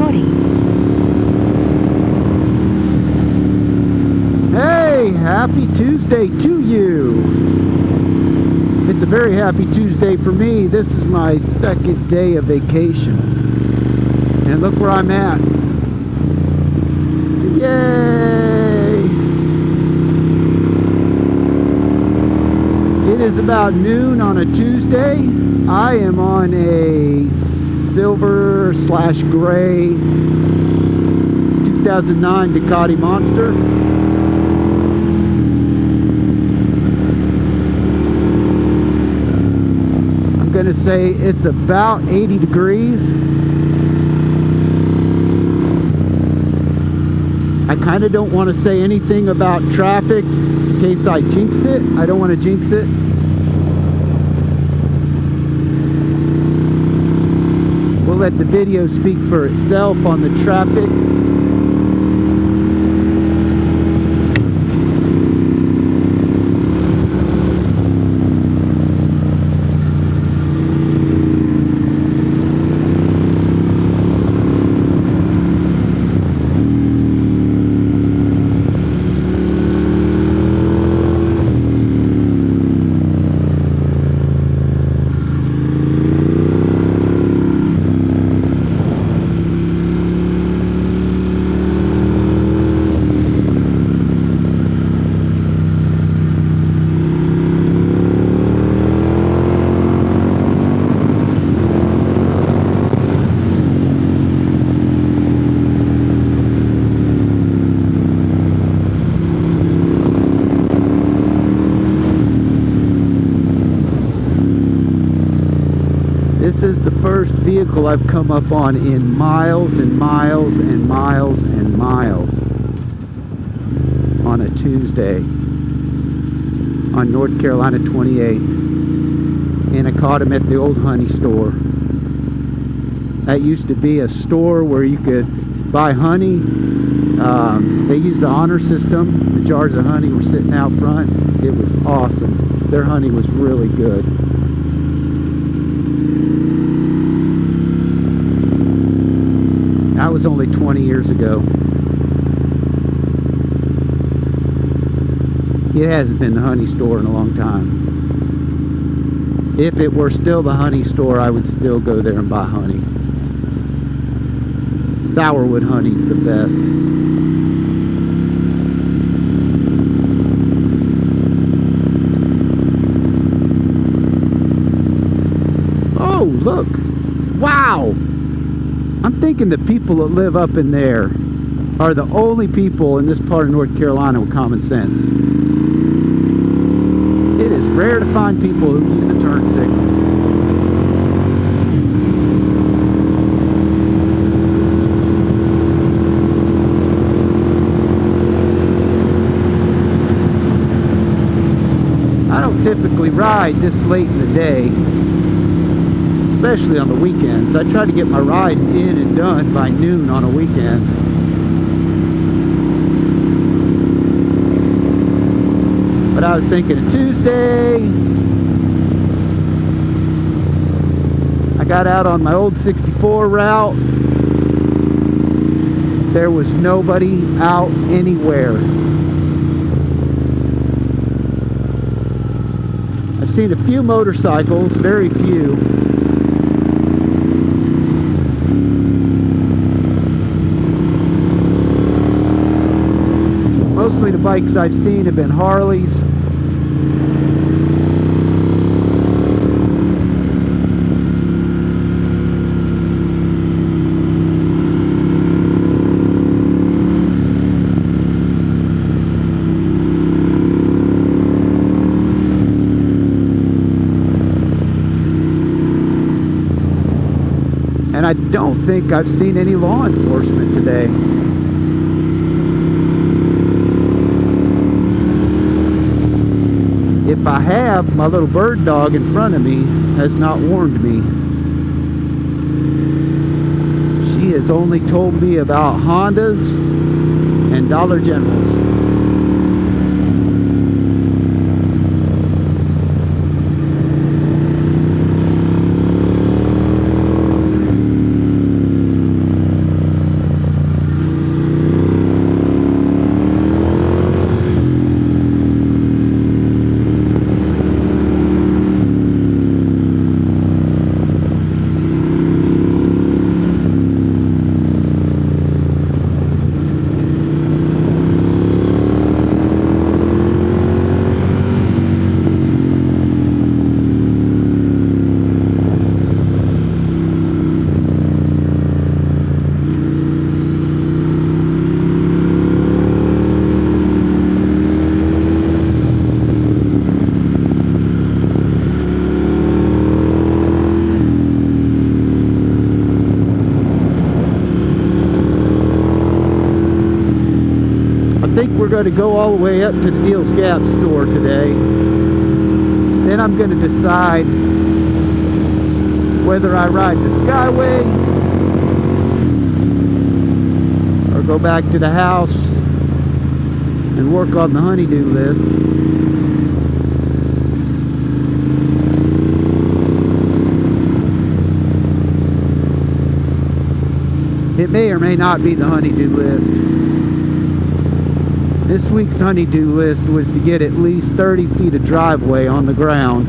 recording. Hey, happy Tuesday to you. It's a very happy Tuesday for me. This is my second day of vacation. And look where I'm at. Yay! It is about noon on a Tuesday. I am on a silver/gray 2009 Ducati Monster. I'm going to say it's about 80 degrees. I kind of don't want to say anything about traffic in case I jinx it. I don't want to jinx it. We'll let the video speak for itself on the traffic. This is the first vehicle I've come up on in miles and miles and miles and miles on a Tuesday on North Carolina 28, and I caught him at the old honey store. That used to be a store where you could buy honey. They used the honor system. The jars of honey were sitting out front. It was awesome. Their honey was really good. That was only 20 years ago. It hasn't been the honey store in a long time. If it were still the honey store, I would still go there and buy honey. Sourwood honey's the best. Oh, look! Wow! I'm thinking the people that live up in there are the only people in this part of North Carolina with common sense. It is rare to find people who use a turn signal. I don't typically ride this late in the day, especially on the weekends. I try to get my ride in and done by noon on a weekend. But I was thinking of Tuesday. I got out on my old 64 route. There was nobody out anywhere. I've seen a few motorcycles, very few. Mostly the bikes I've seen have been Harleys. And I don't think I've seen any law enforcement today. If I have, my little bird dog in front of me has not warned me. She has only told me about Hondas and Dollar Generals. think we're going to go all the way up to the Neil's Gap store today. Then I'm going to decide whether I ride the Skyway or go back to the house and work on the honey-do list. It may or may not be the honey-do list. This week's honey-do list was to get at least 30 feet of driveway on the ground.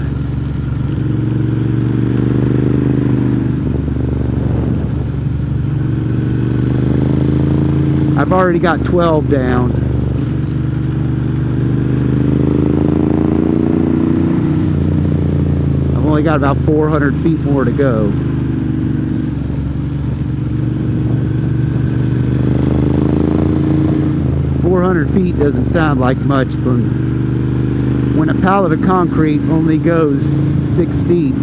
I've already got 12 down. I've only got about 400 feet more to go. Feet doesn't sound like much, but when a pallet of concrete only goes 6 feet,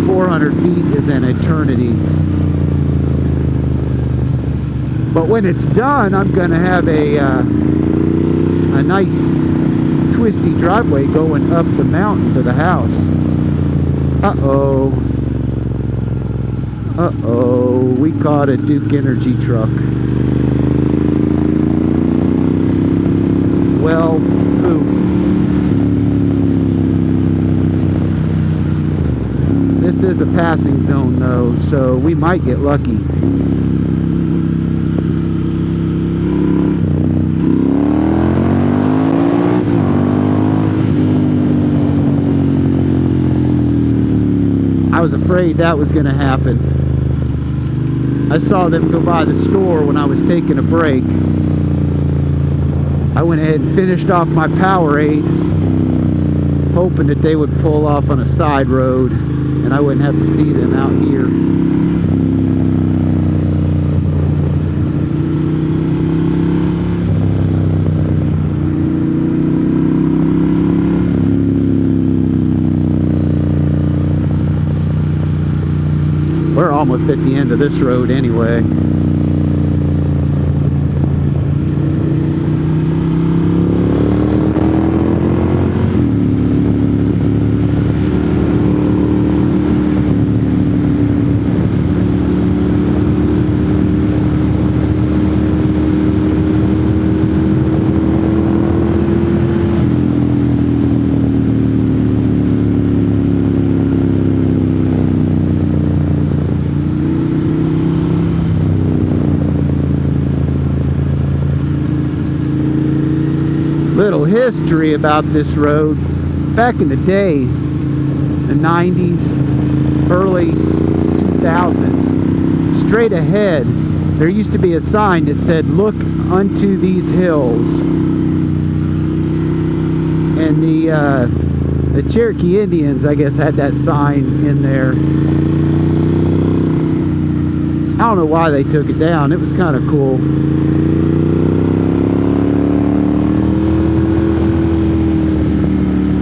400 feet is an eternity. But when it's done, I'm going to have a nice twisty driveway going up the mountain to the house. Uh-oh, we caught a Duke Energy truck. Well, ooh. This is a passing zone though, so we might get lucky. I was afraid that was going to happen. I saw them go by the store when I was taking a break. I went ahead and finished off my Powerade, hoping that they would pull off on a side road and I wouldn't have to see them out here. We're almost at the end of this road anyway. Little history about this road. Back in the day, the 90s, early 2000s, straight ahead, there used to be a sign that said, "Look unto these hills." And the Cherokee Indians, I guess, had that sign in there. I don't know why they took it down. It was kind of cool.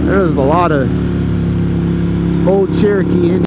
There was a lot of old Cherokee Indians